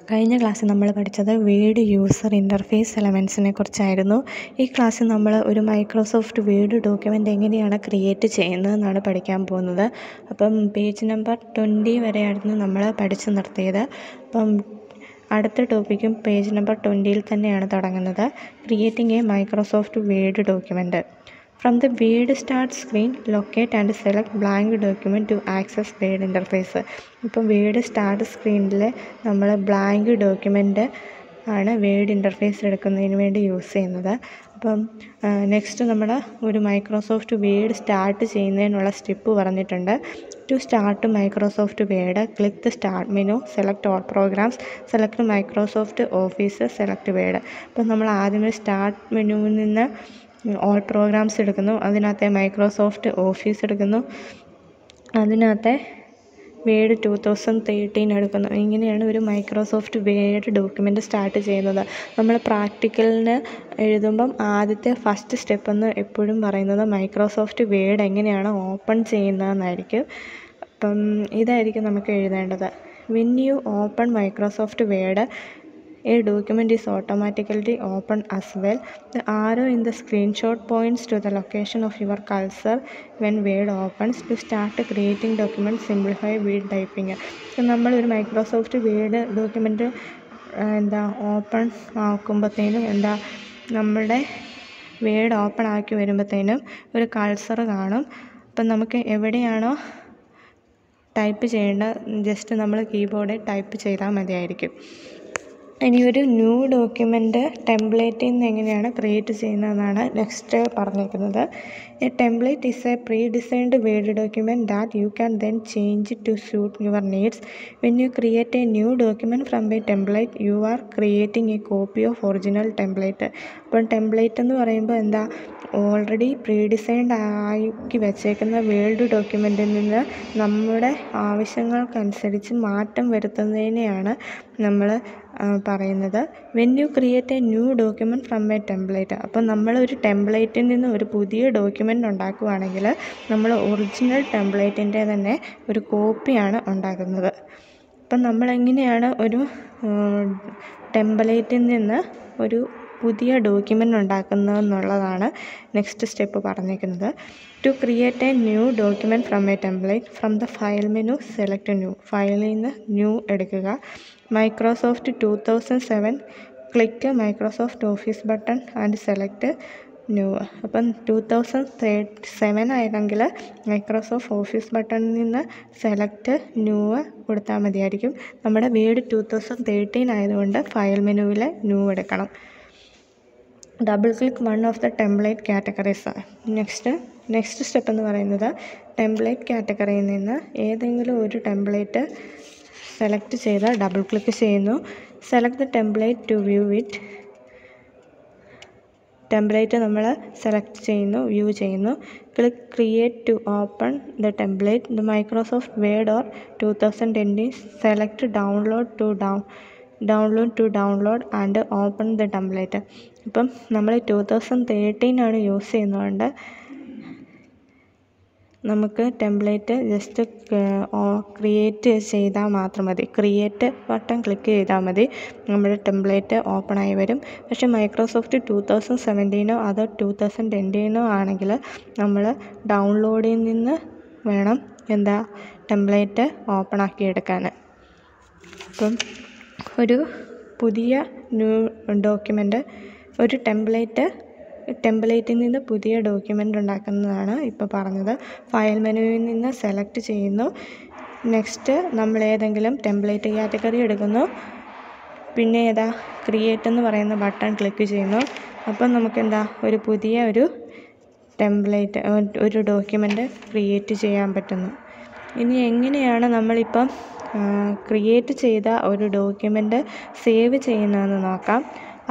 കഴിഞ്ഞ ക്ലാസ്സിൽ നമ്മൾ പഠിച്ചത് വേഡ് യൂസർ ഇൻ്റർഫേസ് എലമെൻസിനെ കുറിച്ചായിരുന്നു. ഈ ക്ലാസ്സിൽ നമ്മൾ ഒരു മൈക്രോസോഫ്റ്റ് വേഡ് ഡോക്യുമെൻ്റ് എങ്ങനെയാണ് ക്രിയേറ്റ് ചെയ്യുന്നതെന്നാണ് പഠിക്കാൻ പോകുന്നത്. അപ്പം പേജ് നമ്പർ 20 വരെയായിരുന്നു നമ്മൾ പഠിച്ചു നിർത്തിയത്. അപ്പം അടുത്ത ടോപ്പിക്കും പേജ് നമ്പർ 20 തന്നെയാണ് തുടങ്ങുന്നത്. Creating A Microsoft Word document. From the Word Start screen, locate and select blank document to access Word interface. ഇപ്പം വേഡ് സ്റ്റാർട്ട് സ്ക്രീനിൽ നമ്മൾ ബ്ലാങ്ക് ഡോക്യുമെൻ്റ് ആണ് വേഡ് ഇൻ്റർഫേസ് എടുക്കുന്നതിന് വേണ്ടി യൂസ് ചെയ്യുന്നത്. അപ്പം നെക്സ്റ്റ് നമ്മൾ ഒരു മൈക്രോസോഫ്റ്റ് വേഡ് സ്റ്റാർട്ട് ചെയ്യുന്നതിനുള്ള സ്റ്റെപ്പ് പറഞ്ഞിട്ടുണ്ട്. To start Microsoft Word, click the start menu, select all programs, select Microsoft Office, select Word. അപ്പം നമ്മൾ ആദ്യമേ സ്റ്റാർട്ട് മെനുവിൽ നിന്ന് ഓൾ പ്രോഗ്രാംസ് എടുക്കുന്നു, അതിനകത്തെ മൈക്രോസോഫ്റ്റ് ഓഫീസ് എടുക്കുന്നു, അതിനകത്തെ വേഡ് 2013 എടുക്കുന്നു. ഇങ്ങനെയാണ് ഒരു മൈക്രോസോഫ്റ്റ് വേഡ് ഡോക്യുമെൻ്റ് സ്റ്റാർട്ട് ചെയ്യുന്നത്. നമ്മൾ പ്രാക്ടിക്കലിന് എഴുതുമ്പം ആദ്യത്തെ ഫസ്റ്റ് സ്റ്റെപ്പ് എന്ന് എപ്പോഴും പറയുന്നത് മൈക്രോസോഫ്റ്റ് വേഡ് എങ്ങനെയാണ് ഓപ്പൺ ചെയ്യുന്നതെന്നായിരിക്കും. അപ്പം ഇതായിരിക്കും നമുക്ക് എഴുതേണ്ടത്. When you open Microsoft word, a document is automatically open as well. The arrow in the screenshot points to the location of your cursor when Word opens. To start creating document, simplify Word typing. നമ്മളൊരു Microsoft Word document open ആക്കുമ്പോഴത്തേനും നമ്മുടെ word open ആക്കി വരുമ്പോഴത്തേനും ഒരു കൾസർ കാണും. അപ്പം നമുക്ക് എവിടെയാണോ type ചെയ്യേണ്ടത് ജസ്റ്റ് നമ്മൾ കീബോർഡിൽ ടൈപ്പ് ചെയ്താൽ മതിയായിരിക്കും. ഇനി ഒരു ന്യൂ ഡോക്യുമെൻ്റ് ടെംപ്ലേറ്റിൽ നിന്ന് എങ്ങനെയാണ് ക്രിയേറ്റ് ചെയ്യുന്നതെന്നാണ് നെക്സ്റ്റ് പറഞ്ഞിരിക്കുന്നത്. A template is a pre designed Word document that you can then change to suit your needs. When you create a new document from a template, you are creating a copy of original template. അപ്പം template എന്ന് പറയുമ്പോൾ already pre designed ആക്കി വെച്ചേക്കുന്ന world ഡോക്യുമെൻറ്റിൽ നിന്ന് നമ്മുടെ ആവശ്യങ്ങൾക്കനുസരിച്ച് മാറ്റം വരുത്തുന്നതിനെയാണ് നമ്മൾ പറയുന്നത്. When you create a new document from a template. അപ്പം നമ്മളൊരു ടെംപ്ലേറ്റിൽ നിന്ന് ഒരു പുതിയ ഡോക്യുമെൻ്റ് ഉണ്ടാക്കുകയാണെങ്കിൽ നമ്മൾ ഒറിജിനൽ ടെംപ്ലേറ്റിൻ്റെ തന്നെ ഒരു കോപ്പിയാണ് ഉണ്ടാക്കുന്നത്. അപ്പം നമ്മളെങ്ങനെയാണ് ഒരു ടെംപ്ലേറ്റിൽ നിന്ന് ഒരു പുതിയ ഡോക്യുമെൻ്റ് ഉണ്ടാക്കുന്നതെന്നുള്ളതാണ് നെക്സ്റ്റ് സ്റ്റെപ്പ് പറഞ്ഞിരിക്കുന്നത്. To create a new document from a template, from the file menu select new. ഫയലിൽ നിന്ന് ന്യൂ എടുക്കുക. Microsoft 2007, click Microsoft Office button and select new. അപ്പം 2007 ആയിരുന്നെങ്കിൽ മൈക്രോസോഫ്റ്റ് ഓഫീസ് ബട്ടണിൽ നിന്ന് സെലക്ട് ന്യൂ കൊടുത്താൽ മതിയായിരിക്കും. നമ്മുടെ വേഡ് 2013 ആയതുകൊണ്ട് ഫയൽ മെനുവിൽ ന്യൂ എടുക്കണം. Double click one of the template categories. Next step എന്ന് പറയുന്നത് ടെംപ്ലേറ്റ് കാറ്റഗറിയിൽ നിന്ന് ഏതെങ്കിലും ഒരു ടെംപ്ലേറ്റ് സെലക്ട് ചെയ്ത് ഡബിൾ ക്ലിക്ക് ചെയ്യുന്നു. Select the template to view it. Template നമ്മൾ സെലക്ട് ചെയ്യുന്നു, വ്യൂ ചെയ്യുന്നു. Click create to open the template. The Microsoft Word or 2020. Select download and open the template. ഇപ്പം നമ്മൾ 2013 ആണ് യൂസ് ചെയ്യുന്നതുകൊണ്ട് നമുക്ക് ടെംപ്ലേറ്റ് ജസ്റ്റ് ക്രിയേറ്റ് ചെയ്താൽ മാത്രം മതി. ക്രിയേറ്റ് ബട്ടൺ ക്ലിക്ക് ചെയ്താൽ മതി, നമ്മുടെ ടെംപ്ലേറ്റ് ഓപ്പൺ ആയി വരും. പക്ഷേ മൈക്രോസോഫ്റ്റ് 2017 അതോ 2020 ആണെങ്കിൽ നമ്മൾ ഡൗൺലോഡിൽ നിന്ന് വേണം ടെംപ്ലേറ്റ് ഓപ്പൺ ആക്കി എടുക്കാൻ. അപ്പം ഒരു പുതിയ ന്യൂ ഡോക്യുമെൻ്റ്, ഒരു ടെംപ്ലേറ്റിൽ നിന്ന് പുതിയ ഡോക്യുമെൻ്റ് ഉണ്ടാക്കുന്നതാണ് ഇപ്പോൾ പറഞ്ഞത്. ഫയൽ മെനുവിൽ നിന്ന് സെലക്ട് ചെയ്യുന്നു. നെക്സ്റ്റ് നമ്മൾ ഏതെങ്കിലും ടെംപ്ലേറ്റ് കാറ്റഗറി എടുക്കുന്നു. പിന്നെ ക്രിയേറ്റ് എന്ന് പറയുന്ന ബട്ടൺ ക്ലിക്ക് ചെയ്യുന്നു. അപ്പം നമുക്ക് ഒരു പുതിയ ടെംപ്ലേറ്റ് ഒരു ഡോക്യുമെൻ്റ് ക്രിയേറ്റ് ചെയ്യാൻ പറ്റുന്നു. ഇനി എങ്ങനെയാണ് നമ്മളിപ്പം ക്രിയേറ്റ് ചെയ്ത ഒരു ഡോക്യുമെൻ്റ് സേവ് ചെയ്യുന്നതെന്ന് നോക്കാം.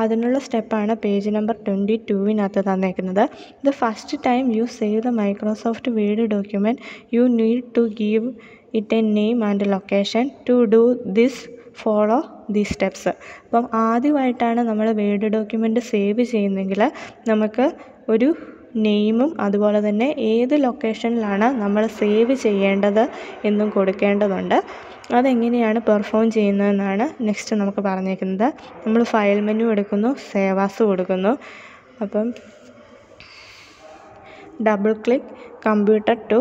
അതിനുള്ള സ്റ്റെപ്പാണ് പേജ് നമ്പർ 22 തന്നേക്കുന്നത്. The first time you save the Microsoft Word document, you need to give it a name and location. To do this follow these steps. അപ്പം ആദ്യമായിട്ടാണ് നമ്മൾ വേഡ് ഡോക്യുമെൻ്റ് സേവ് ചെയ്യുന്നതെങ്കിൽ നമുക്ക് ഒരു നെയിമും അതുപോലെ തന്നെ ഏത് ലൊക്കേഷനിലാണ് നമ്മൾ സേവ് ചെയ്യേണ്ടത് എന്നും കൊടുക്കേണ്ടതുണ്ട്. അതെങ്ങനെയാണ് പെർഫോം ചെയ്യുന്നതെന്നാണ് നെക്സ്റ്റ് നമുക്ക് പറഞ്ഞേക്കുന്നത്. നമ്മൾ ഫയൽ മെനു എടുക്കുന്നു, സേവ് ആസ് കൊടുക്കുന്നു. അപ്പം double click computer to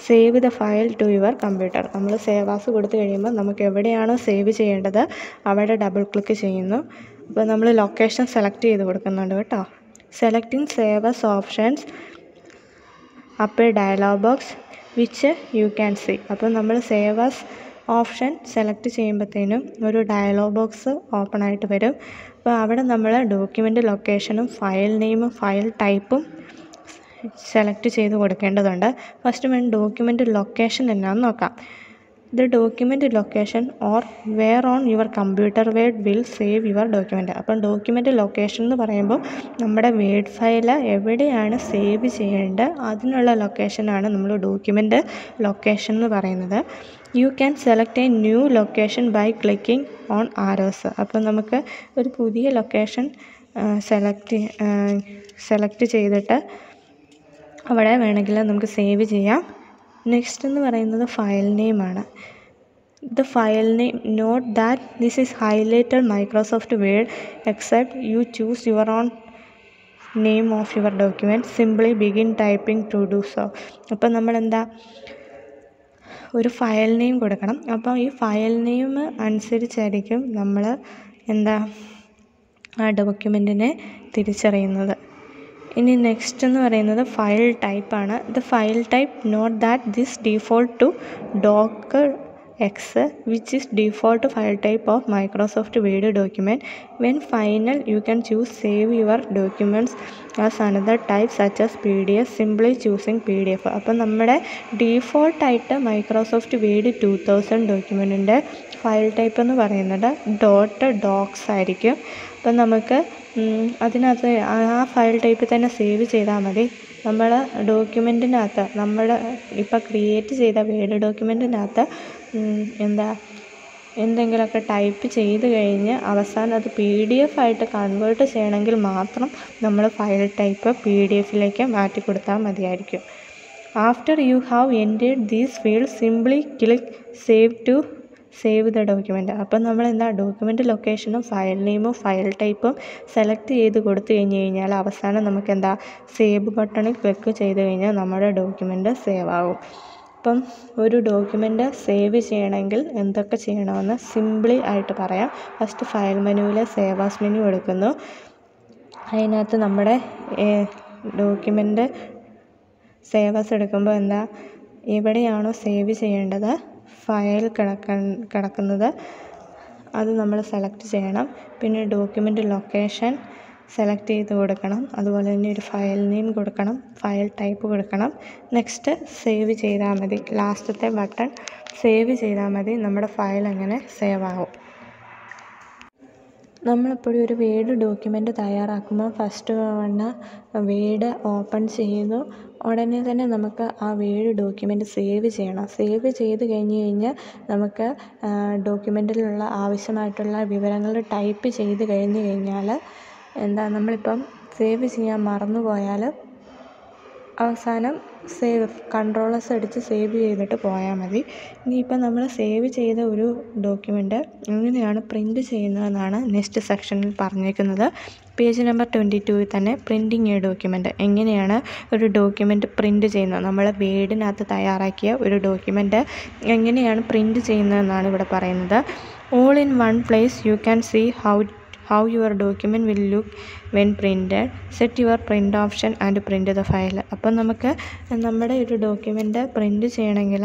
save the file to your computer. നമ്മൾ സേവ് ആസ് കൊടുത്തു കഴിയുമ്പോൾ നമുക്ക് എവിടെയാണോ സേവ് ചെയ്യേണ്ടത് അവിടെ ഡബിൾ ക്ലിക്ക് ചെയ്യുന്നു. അപ്പോൾ നമ്മൾ ലൊക്കേഷൻ സെലക്ട് ചെയ്ത് കൊടുക്കുന്നുണ്ട് കേട്ടോ. Selecting save as options up dialog box which you can see. അപ്പോൾ നമ്മൾ സേവ് ആസ് ഓപ്ഷൻ സെലക്ട് ചെയ്യുമ്പോഴത്തേനും ഒരു ഡയലോഗ് ബോക്സ് ഓപ്പൺ ആയിട്ട് വരും. അപ്പോൾ അവിടെ നമ്മൾ ഡോക്യുമെൻ്റ് ലൊക്കേഷനും ഫയൽ നെയിമും ഫയൽ ടൈപ്പും സെലക്ട് ചെയ്ത് കൊടുക്കേണ്ടതുണ്ട്. ഫസ്റ്റ് വേണം ഡോക്യുമെൻ്റ് ലൊക്കേഷൻ എന്നാന്ന് നോക്കാം. The document location or where on your computer Word will save your document. അപ്പം ഡോക്യുമെൻ്റ് ലൊക്കേഷൻ എന്ന് പറയുമ്പോൾ നമ്മുടെ വേഡ് ഫയൽ എവിടെയാണ് സേവ് ചെയ്യേണ്ടത് അതിനുള്ള ലൊക്കേഷനാണ് നമ്മൾ ഡോക്യുമെൻ്റ് ലൊക്കേഷൻ എന്ന് പറയുന്നത്. You can select a new location by clicking on arrows. അപ്പം നമുക്ക് ഒരു പുതിയ ലൊക്കേഷൻ സെലക്ട് ചെയ്തിട്ട് അവിടെ വേണമെങ്കിൽ നമുക്ക് സേവ് ചെയ്യാം. നെക്സ്റ്റ് എന്ന് പറയുന്നത് ഫയൽ നെയിമാണ്. The file name note that this is highlighted Microsoft Word except you choose your own name of your document simply begin typing to do so. അപ്പം നമ്മളെന്താ ഒരു ഫയൽ നെയിം കൊടുക്കണം. അപ്പോൾ ഈ ഫയൽ നെയിം അനുസരിച്ചായിരിക്കും നമ്മൾ ആ ഡോക്യുമെൻറ്റിനെ തിരിച്ചറിയുന്നത്. ഇനി നെക്സ്റ്റ് എന്ന് പറയുന്നത് ഫയൽ ടൈപ്പാണ്. The file type note that this default to docx which is default file type of Microsoft Word document. When final you can choose save your documents as another type such as PDF simply choosing PDF. അപ്പം നമ്മുടെ ഡീഫോൾട്ടായിട്ട് Microsoft Word 2000 ഡോക്യുമെൻറ്റിൻ്റെ file type എന്ന് പറയുന്നത് docs ആയിരിക്കും. അപ്പം നമുക്ക് അതിനകത്ത് ആ ഫയൽ ടൈപ്പിൽ തന്നെ സേവ് ചെയ്താൽ മതി. നമ്മൾ ഡോക്യുമെൻറ്റിനകത്ത് നമ്മൾ ഇപ്പോൾ ക്രിയേറ്റ് ചെയ്ത വേഡ് ഡോക്യുമെൻറ്റിനകത്ത് എന്തെങ്കിലുമൊക്കെ ടൈപ്പ് ചെയ്ത് കഴിഞ്ഞ് അവസാനം അത് PDF ആയിട്ട് കൺവേർട്ട് ചെയ്യണമെങ്കിൽ മാത്രം നമ്മൾ ഫയൽ ടൈപ്പ് PDFിലേക്ക് മാറ്റി കൊടുത്താൽ മതിയായിരിക്കും. After you have entered these field simply click save the document. അപ്പം നമ്മൾ ഡോക്യുമെൻ്റ് ലൊക്കേഷനും ഫയൽ നെയിമും ഫയൽ ടൈപ്പും സെലക്ട് ചെയ്ത് കൊടുത്തു കഴിഞ്ഞാൽ അവസാനം നമുക്ക് സേവ് ബട്ടണിൽ ക്ലിക്ക് ചെയ്ത് കഴിഞ്ഞാൽ നമ്മുടെ ഡോക്യുമെൻ്റ് സേവ് ആകും. അപ്പം ഒരു ഡോക്യുമെൻ്റ് സേവ് ചെയ്യണമെങ്കിൽ എന്തൊക്കെ ചെയ്യണമെന്ന് സിംപിളി ആയിട്ട് പറയാം. ഫസ്റ്റ് ഫയൽ മെനുവിൽ സേവ് ആസ് മെനു എടുക്കുന്നു. അതിനകത്ത് നമ്മുടെ ഡോക്യുമെൻ്റ് സേവ് ആസ് എടുക്കുമ്പോൾ എവിടെയാണോ സേവ് ചെയ്യേണ്ടത് ഫയൽ കിടക്കുന്നത് അത് നമ്മൾ സെലക്ട് ചെയ്യണം. പിന്നെ ഡോക്യുമെൻ്റ് ലൊക്കേഷൻ സെലക്ട് ചെയ്ത് കൊടുക്കണം. അതുപോലെ തന്നെ ഒരു ഫയൽ നെയിം കൊടുക്കണം, ഫയൽ ടൈപ്പ് കൊടുക്കണം. നെക്സ്റ്റ് സേവ് ചെയ്താൽ മതി. ലാസ്റ്റത്തെ ബട്ടൺ സേവ് ചെയ്താൽ മതി. നമ്മുടെ ഫയൽ അങ്ങനെ സേവ് ആകും. നമ്മളെപ്പോഴും ഒരു വേഡ് ഡോക്യുമെൻ്റ് തയ്യാറാക്കുമ്പോൾ ഫസ്റ്റ് വേഡ് ഓപ്പൺ ചെയ്യുന്നു. ഉടനെ തന്നെ നമുക്ക് ആ വേഡ് ഡോക്യുമെൻ്റ് സേവ് ചെയ്യണം. സേവ് ചെയ്ത് കഴിഞ്ഞാൽ നമുക്ക് ഡോക്യുമെൻറ്റിലുള്ള ആവശ്യമായിട്ടുള്ള വിവരങ്ങൾ ടൈപ്പ് ചെയ്ത് കഴിഞ്ഞാൽ നമ്മളിപ്പം സേവ് ചെയ്യാൻ മറന്നു പോയാൽ അവസാനം കൺട്രോളസ് അടിച്ച് സേവ് ചെയ്തിട്ട് പോയാൽ മതി. ഇനിയിപ്പോൾ നമ്മൾ സേവ് ചെയ്ത ഒരു ഡോക്യുമെൻ്റ് എങ്ങനെയാണ് പ്രിൻ്റ് ചെയ്യുന്നതെന്നാണ് നെക്സ്റ്റ് സെക്ഷനിൽ പറഞ്ഞേക്കുന്നത്. പേജ് നമ്പർ 22 തന്നെ പ്രിൻറ്റിങ് എ ഡോക്യുമെൻ്റ്, എങ്ങനെയാണ് ഒരു ഡോക്യുമെൻ്റ് പ്രിൻ്റ് ചെയ്യുന്നത്, നമ്മൾ വേഡിനകത്ത് തയ്യാറാക്കിയ ഒരു ഡോക്യുമെൻ്റ് എങ്ങനെയാണ് പ്രിൻ്റ് ചെയ്യുന്നതെന്നാണ് ഇവിടെ പറയുന്നത്. All in one place you can see how your document will look when printed. Set your print option and print the file. അപ്പം നമുക്ക് നമ്മുടെ ഒരു ഡോക്യുമെൻ്റ് പ്രിൻ്റ് ചെയ്യണമെങ്കിൽ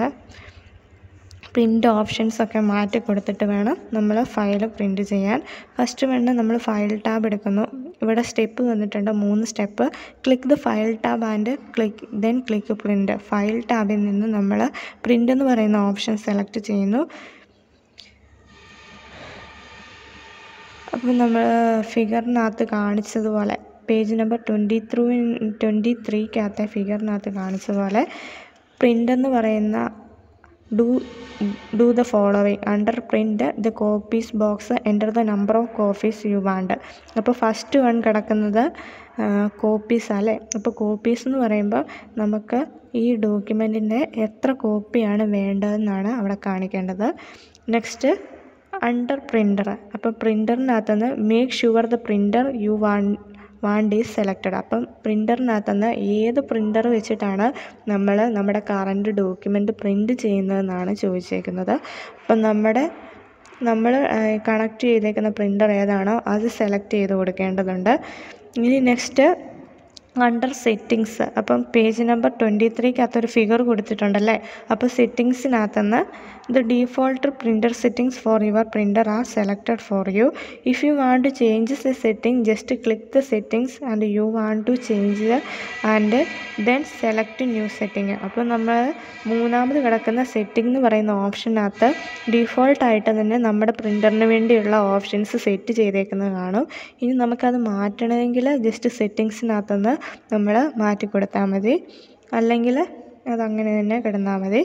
പ്രിൻ്റ് ഓപ്ഷൻസൊക്കെ മാറ്റി കൊടുത്തിട്ട് വേണം നമ്മൾ ഫയൽ പ്രിൻ്റ് ചെയ്യാൻ. ഫസ്റ്റ് നമ്മൾ ഫയൽ ടാബ് എടുക്കുന്നു. ഇവിടെ സ്റ്റെപ്പ് വന്നിട്ടുണ്ട്, 3 step. Click the file tab and click print. File ടാബിൽ നിന്ന് നമ്മൾ പ്രിൻ്റ് എന്ന് പറയുന്ന ഓപ്ഷൻ സെലക്ട് ചെയ്യുന്നു. അപ്പം നമ്മൾ ഫിഗറിനകത്ത് കാണിച്ചതുപോലെ പേജ് നമ്പർ 23 ഫിഗറിനകത്ത് കാണിച്ചതുപോലെ പ്രിൻ്റ് എന്ന് പറയുന്ന do the following. Under print the copies box, enter the number of copies you want. അപ്പോൾ ഫസ്റ്റ് വൺ കിടക്കുന്നത് കോപ്പീസ് അല്ലേ. അപ്പോൾ കോപ്പീസ് എന്ന് പറയുമ്പോൾ നമുക്ക് ഈ ഡോക്യുമെൻറ്റിൻ്റെ എത്ര കോപ്പിയാണ് വേണ്ടതെന്നാണ് അവിടെ കാണിക്കേണ്ടത്. Next under printer. അപ്പോൾ പ്രിൻ്ററിനകത്തുനിന്ന് make sure the printer you want is selected. അപ്പം പ്രിൻ്ററിനകത്തുനിന്ന് ഏത് പ്രിൻ്റർ വെച്ചിട്ടാണ് നമ്മുടെ കറൻറ്റ് ഡോക്യുമെൻറ്റ് പ്രിൻ്റ് ചെയ്യുന്നതെന്നാണ് ചോദിച്ചേക്കുന്നത്. അപ്പം നമ്മൾ കണക്ട് ചെയ്തേക്കുന്ന പ്രിൻ്റർ ഏതാണോ അത് സെലക്ട് ചെയ്ത് കൊടുക്കേണ്ടതുണ്ട്. ഇനി നെക്സ്റ്റ് അണ്ടർ സെറ്റിങ്സ്. അപ്പം പേജ് നമ്പർ 23 ഫിഗർ കൊടുത്തിട്ടുണ്ടല്ലേ. അപ്പോൾ സെറ്റിങ്സിനകത്തുനിന്ന് the default printer settings for your printer are selected for you. If you want to changes a setting just click the settings and you want to change and then select new setting. അപ്പോൾ നമ്മൾ മൂന്നാമത് കിടക്കുന്ന setting എന്ന് പറയുന്ന ഓപ്ഷനകത്ത് ഡീഫോൾട്ടായിട്ട് തന്നെ നമ്മുടെ പ്രിൻ്ററിന് വേണ്ടിയുള്ള options set ചെയ്തേക്കുന്നത് കാണും. ഇനി നമുക്കത് മാറ്റണമെങ്കിൽ ജസ്റ്റ് സെറ്റിങ്സിനകത്തുനിന്ന് നമ്മൾ മാറ്റി കൊടുത്താൽ മതി, അല്ലെങ്കിൽ അതങ്ങനെ തന്നെ കിടന്നാൽ മതി.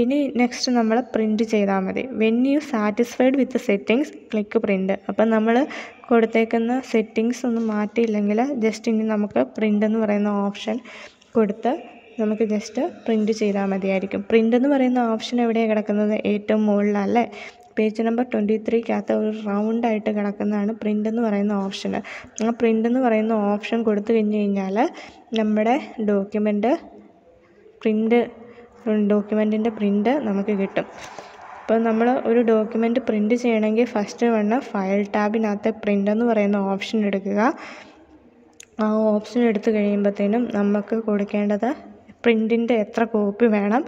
ഇനി നെക്സ്റ്റ് നമ്മൾ പ്രിൻ്റ് ചെയ്താൽ മതി. When you satisfied with settings click print. അപ്പം നമ്മൾ കൊടുത്തേക്കുന്ന സെറ്റിങ്സ് ഒന്നും മാറ്റിയില്ലെങ്കിൽ ജസ്റ്റ് ഇനി നമുക്ക് പ്രിൻ്റ് എന്ന് പറയുന്ന ഓപ്ഷൻ കൊടുത്ത് നമുക്ക് ജസ്റ്റ് പ്രിൻ്റ് ചെയ്താൽ മതിയായിരിക്കും. പ്രിൻ്റ് എന്ന് പറയുന്ന ഓപ്ഷൻ എവിടെയാണ് കിടക്കുന്നത്? ഏറ്റവും മുകളിലല്ലേ. പേജ് നമ്പർ 23 ഒരു റൗണ്ടായിട്ട് കിടക്കുന്നതാണ് പ്രിൻ്റ് എന്ന് പറയുന്ന ഓപ്ഷൻ. ആ പ്രിൻ്റ് എന്ന് പറയുന്ന ഓപ്ഷൻ കൊടുത്തു കഴിഞ്ഞാൽ നമ്മുടെ ഡോക്യുമെൻറ്റിൻ്റെ പ്രിൻ്റ് നമുക്ക് കിട്ടും. അപ്പോൾ നമ്മൾ ഒരു ഡോക്യുമെൻറ്റ് പ്രിൻ്റ് ചെയ്യണമെങ്കിൽ ഫസ്റ്റ് ഫയൽ ടാബിനകത്ത് പ്രിൻ്റ് എന്ന് പറയുന്ന ഓപ്ഷൻ എടുക്കുക. ആ ഓപ്ഷൻ എടുത്തു കഴിയുമ്പോഴത്തേനും നമുക്ക് കൊടുക്കേണ്ടത് പ്രിൻറ്റിൻ്റെ എത്ര കോപ്പി വേണം,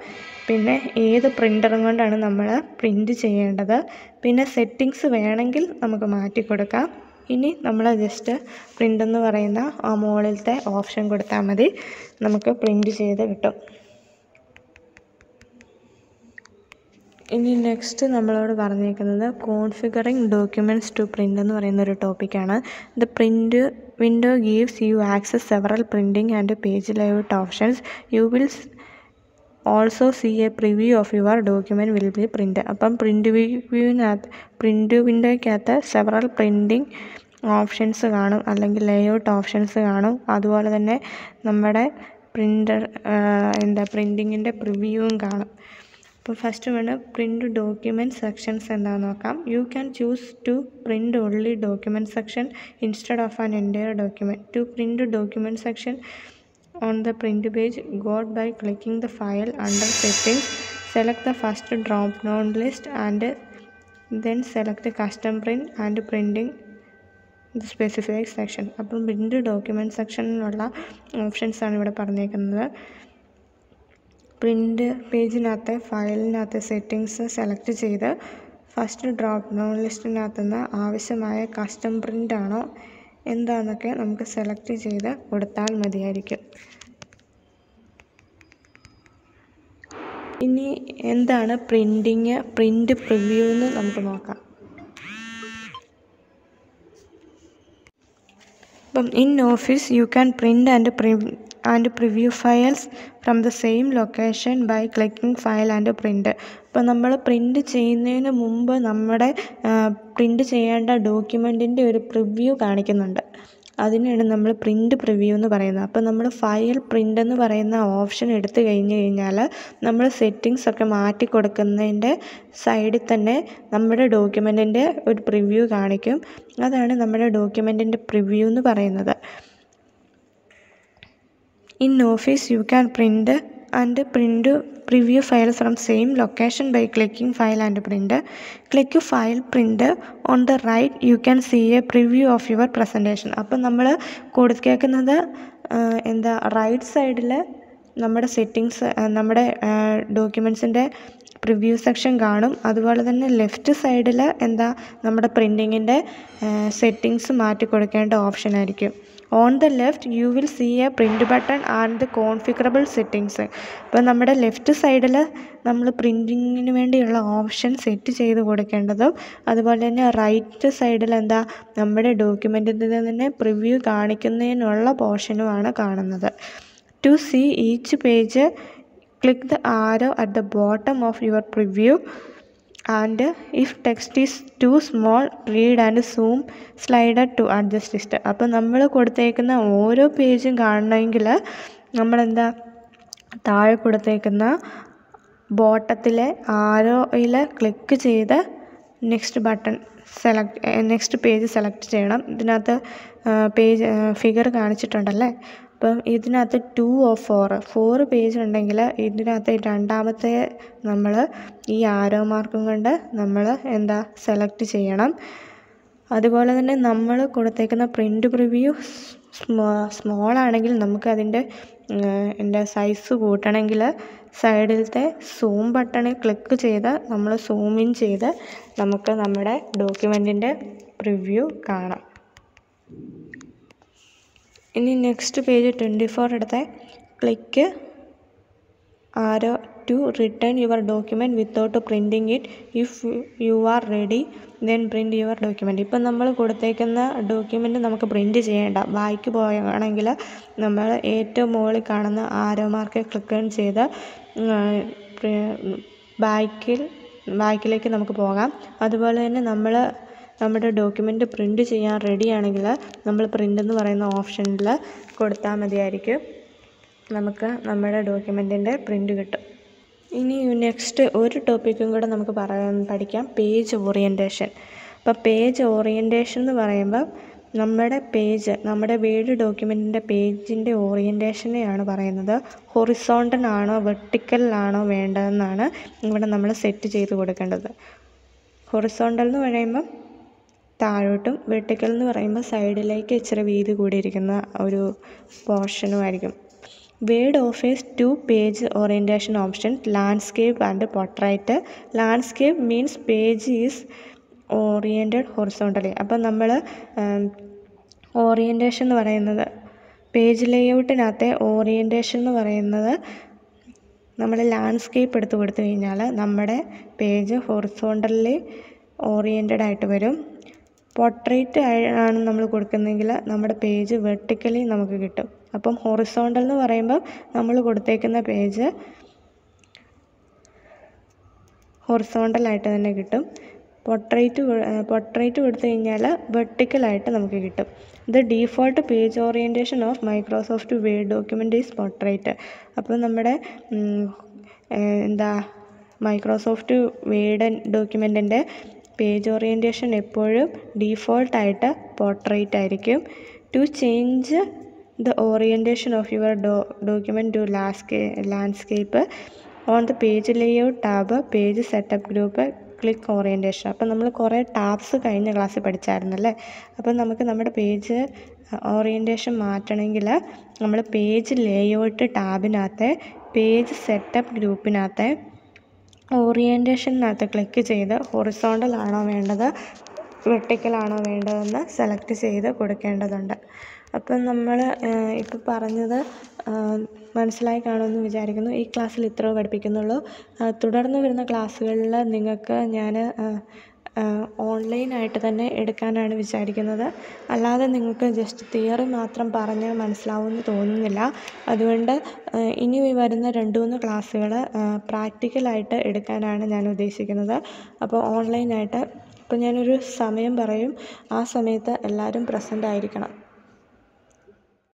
പിന്നെ ഏത് പ്രിൻ്ററും കൊണ്ടാണ് നമ്മൾ പ്രിൻ്റ് ചെയ്യേണ്ടത്, പിന്നെ സെറ്റിങ്സ് വേണമെങ്കിൽ നമുക്ക് മാറ്റി കൊടുക്കാം. ഇനി നമ്മൾ ജസ്റ്റ് പ്രിൻ്റ് എന്ന് പറയുന്ന ആ മുകളിലത്തെ ഓപ്ഷൻ കൊടുത്താൽ മതി, നമുക്ക് പ്രിൻ്റ് ചെയ്ത് കിട്ടും. ഇനി നെക്സ്റ്റ് നമ്മളോട് പറഞ്ഞേക്കുന്നത് കോൺഫിഗറിങ് ഡോക്യുമെൻറ്റ്സ് ടു പ്രിൻ്റ് എന്ന് പറയുന്നൊരു ടോപ്പിക്കാണ്. The print window gives you access several printing and page layout options. You will also see a preview of your document will be print. അപ്പം പ്രിൻ്റ് വിൻഡോയ്ക്കകത്ത് സെവറൽ പ്രിൻറ്റിംഗ് ഓപ്ഷൻസ് കാണും, അല്ലെങ്കിൽ layout options കാണും. അതുപോലെ തന്നെ നമ്മുടെ പ്രിൻറ്റിങ്ങിൻ്റെ പ്രിവ്യൂവും കാണും. അപ്പോൾ ഫസ്റ്റ് പ്രിൻ്റ് ഡോക്യുമെൻറ്റ് സെക്ഷൻസ് എന്താണെന്ന് നോക്കാം. You can choose to print only document section instead of an entire document. To print document section on the print page, go by clicking the file under settings, select the first drop down list and then select custom print and printing the specified section. അപ്പം print document സെക്ഷനിലുള്ള ഓപ്ഷൻസാണ് ഇവിടെ പറഞ്ഞേക്കുന്നത്. Print പേജിനകത്തെ ഫയലിനകത്തെ settings select ചെയ്ത് first drop down ലിസ്റ്റിനകത്തുനിന്ന് ആവശ്യമായ custom print ആണോ എന്താണെന്നൊക്കെ നമുക്ക് select ചെയ്ത് കൊടുത്താൽ മതിയായിരിക്കും. ഇനി എന്താണ് പ്രിൻ്റ് പ്രിവ്യൂ എന്ന് നമുക്ക് നോക്കാം. അപ്പം in Office you can print and preview files from the same location by clicking file and print. അപ്പോൾ നമ്മൾ പ്രിൻ്റ് ചെയ്യുന്നതിന് മുമ്പ് നമ്മുടെ പ്രിൻ്റ് ചെയ്യേണ്ട ഡോക്യുമെൻറ്റിൻ്റെ ഒരു പ്രിവ്യൂ കാണിക്കുന്നുണ്ട്. അതിനാണ് നമ്മൾ പ്രിൻ്റ് പ്രിവ്യൂ എന്ന് പറയുന്നത്. അപ്പോൾ നമ്മൾ ഫയൽ പ്രിൻ്റ് എന്ന് പറയുന്ന ഓപ്ഷൻ എടുത്തു കഴിഞ്ഞാൽ നമ്മൾ സെറ്റിങ്സ് ഒക്കെ മാറ്റി കൊടുക്കുന്നതിൻ്റെ സൈഡിൽ തന്നെ നമ്മുടെ ഡോക്യുമെൻറ്റിൻ്റെ ഒരു പ്രിവ്യൂ കാണിക്കും. അതാണ് നമ്മുടെ ഡോക്യുമെൻറ്റിൻ്റെ പ്രിവ്യൂ എന്ന് പറയുന്നത്. In Office you can print and preview files from same location by clicking file and print. Click file print. On the right you can see a preview of your presentation. അപ്പോൾ നമ്മൾ കൊടുക്കേക്കുന്നത് right സൈഡിൽ നമ്മുടെ settings നമ്മുടെ ഡോക്യുമെൻറ്റ്സിൻ്റെ preview section കാണും. അതുപോലെ തന്നെ left സൈഡിൽ നമ്മുടെ പ്രിൻറ്റിങ്ങിൻ്റെ സെറ്റിങ്സ് മാറ്റി കൊടുക്കേണ്ട ഓപ്ഷൻ ആയിരിക്കും. On the left you will see a print button and the configurable settings. അപ്പോൾ നമ്മുടെ ലെഫ്റ്റ് സൈഡിൽ നമ്മൾ പ്രിൻറ്റിങ്ങിന് വേണ്ടിയുള്ള ഓപ്ഷൻ സെറ്റ് ചെയ്ത് കൊടുക്കേണ്ടതും അതുപോലെ തന്നെ റൈറ്റ് സൈഡിൽ നമ്മുടെ ഡോക്യുമെൻറ്റിൽ തന്നെ പ്രിവ്യൂ കാണിക്കുന്നതിനുള്ള പോർഷനുമാണ് കാണുന്നത്. To see each page click the arrow at the bottom of your preview, and if text is too small, read and zoom slider to adjust it. അപ്പോൾ നമ്മൾ കൊടുത്തേക്കുന്ന ഓരോ പേജും കാണണമെങ്കിൽ നമ്മളെന്താ താഴെ കൊടുത്തേക്കുന്ന ബോട്ടത്തിലെ ആരോയിൽ ക്ലിക്ക് ചെയ്ത് നെക്സ്റ്റ് പേജ് സെലക്ട് ചെയ്യണം. ഇതിനകത്ത് ഫിഗർ കാണിച്ചിട്ടുണ്ടല്ലേ. അപ്പം ഇതിനകത്ത് 2 or 4 പേജ് ഉണ്ടെങ്കിൽ ഇതിനകത്ത് രണ്ടാമത്തെ നമ്മൾ ഈ ആരോ മാർക്കും കൊണ്ട് നമ്മൾ സെലക്ട് ചെയ്യണം. അതുപോലെ തന്നെ നമ്മൾ കൊടുത്തേക്കുന്ന പ്രിൻ്റ് പ്രിവ്യൂ സ്മോൾ ആണെങ്കിൽ നമുക്ക് അതിൻ്റെ സൈസ് കൂട്ടണമെങ്കിൽ സൈഡിലത്തെ സൂം ബട്ടണിൽ ക്ലിക്ക് ചെയ്ത് നമ്മൾ സൂം ഇൻ ചെയ്ത് നമുക്ക് നമ്മുടെ ഡോക്യുമെൻറ്റിൻ്റെ പ്രിവ്യൂ കാണാം. ഇനി നെക്സ്റ്റ് പേജ് 24 എടുത്ത് click arrow to return your document without printing it. If you are ready then print your document. ഇപ്പം നമ്മൾ കൊടുത്തേക്കുന്ന ഡോക്യുമെൻറ്റ് നമുക്ക് പ്രിൻറ്റ് ചെയ്യേണ്ട. ബാക്ക് പോവുകയാണെങ്കിൽ നമ്മൾ ഏറ്റവും മുകളിൽ കാണുന്ന ആരോ മാർക്ക് ക്ലിക്ക് ചെയ്ത് ബാക്കിലേക്ക് നമുക്ക് പോകാം. അതുപോലെ തന്നെ നമ്മുടെ ഡോക്യുമെൻറ്റ് പ്രിൻറ്റ് ചെയ്യാൻ റെഡിയാണെങ്കിൽ നമ്മൾ പ്രിൻ്റ് എന്ന് പറയുന്ന ഓപ്ഷനിൽ കൊടുത്താൽ മതിയായിരിക്കും. നമുക്ക് നമ്മുടെ ഡോക്യുമെൻറ്റിൻ്റെ പ്രിൻ്റ് കിട്ടും. ഇനി നെക്സ്റ്റ് ഒരു ടോപ്പിക്കും കൂടെ നമുക്ക് പഠിക്കാം, പേജ് ഓറിയൻറ്റേഷൻ. അപ്പോൾ പേജ് ഓറിയൻറ്റേഷൻ എന്ന് പറയുമ്പോൾ നമ്മുടെ വേഡ് ഡോക്യുമെൻറ്റിൻ്റെ പേജിൻ്റെ ഓറിയൻറ്റേഷനെയാണ് പറയുന്നത്. ഹൊറിസോണ്ടൽ ആണോ വെർട്ടിക്കലാണോ വേണ്ടതെന്നാണ് ഇവിടെ നമ്മൾ സെറ്റ് ചെയ്ത് കൊടുക്കേണ്ടത്. ഹൊറിസോണ്ടൽ എന്ന് പറയുമ്പം താഴോട്ടും, വെർട്ടിക്കൽ എന്ന് പറയുമ്പോൾ സൈഡിലേക്ക് ഇച്ചിരി വീതി കൂടിയിരിക്കുന്ന ഒരു പോർഷനുമായിരിക്കും. Word offers 2 page orientation options, landscape and portrait. Landscape means page is oriented horizontally. അപ്പം നമ്മൾ ഓറിയൻറ്റേഷൻ എന്ന് പറയുന്നത് പേജ് ലേഔട്ടിനകത്തെ ഓറിയൻറ്റേഷൻ എന്ന് പറയുന്നത് നമ്മൾ ലാൻഡ്സ്കേപ്പ് എടുത്ത് കൊടുത്തു കഴിഞ്ഞാൽ നമ്മുടെ പേജ് ഹൊറിസോണ്ടലി ഓറിയൻറ്റഡ് ആയിട്ട് വരും. പോർട്രേറ്റ് ആണ് നമ്മൾ കൊടുക്കുന്നതെങ്കിൽ നമ്മുടെ പേജ് വെർട്ടിക്കലി നമുക്ക് കിട്ടും. അപ്പം ഹൊറിസോണ്ടൽ എന്ന് പറയുമ്പോൾ നമ്മൾ കൊടുത്തേക്കുന്ന പേജ് ഹൊറിസോണ്ടലായിട്ട് തന്നെ കിട്ടും. പോർട്രേറ്റ് കൊടുത്തു കഴിഞ്ഞാൽ വെർട്ടിക്കലായിട്ട് നമുക്ക് കിട്ടും. The default page orientation of Microsoft Word document is portrait. അപ്പോൾ നമ്മുടെ മൈക്രോസോഫ്റ്റ് വേഡ് ഡോക്യുമെൻറ്റിൻ്റെ പേജ് ഓറിയൻറ്റേഷൻ എപ്പോഴും ഡീഫോൾട്ടായിട്ട് പോർട്രേറ്റ് ആയിരിക്കും. To change the orientation of your document to landscape on the page layout tab, page setup group, click orientation. അപ്പം നമ്മൾ കുറേ tabs കഴിഞ്ഞ ക്ലാസ്സിൽ പഠിച്ചായിരുന്നല്ലേ. അപ്പം നമുക്ക് നമ്മുടെ പേജ് ഓറിയൻറ്റേഷൻ മാറ്റണമെങ്കിൽ നമ്മൾ പേജ് ലേഔട്ട് ടാബിനകത്തെ പേജ് സെറ്റപ്പ് ഗ്രൂപ്പിനകത്തെ ഓറിയൻറ്റേഷനകത്ത് ക്ലിക്ക് ചെയ്ത് ഹൊറിസോണ്ടൽ ആണോ വേണ്ടത് വെർട്ടിക്കലാണോ വേണ്ടതെന്ന് സെലക്ട് ചെയ്ത് കൊടുക്കേണ്ടതുണ്ട്. അപ്പം നമ്മൾ ഇപ്പോൾ പറഞ്ഞത് മനസ്സിലായി കാണുമെന്ന് വിചാരിക്കുന്നു. ഈ ക്ലാസ്സിൽ ഇത്രേ പഠിപ്പിക്കുന്നുള്ളൂ. തുടർന്ന് വരുന്ന ക്ലാസ്സുകളിൽ നിങ്ങൾക്ക് ഞാൻ ഓൺലൈനായിട്ട് തന്നെ എടുക്കാനാണ് വിചാരിക്കുന്നത്. അല്ലാതെ നിങ്ങൾക്ക് ജസ്റ്റ് തിയറി മാത്രം പറഞ്ഞാൽ മനസ്സിലാവുമെന്ന് തോന്നുന്നില്ല. അതുകൊണ്ട് ഇനി വരുന്ന 2-3 ക്ലാസ്സുകൾ പ്രാക്ടിക്കലായിട്ട് എടുക്കാനാണ് ഞാൻ ഉദ്ദേശിക്കുന്നത്. അപ്പോൾ ഓൺലൈനായിട്ട് ഇപ്പോൾ ഞാനൊരു സമയം പറയും, ആ സമയത്ത് എല്ലാവരും പ്രസൻ്റ് ആയിരിക്കണം.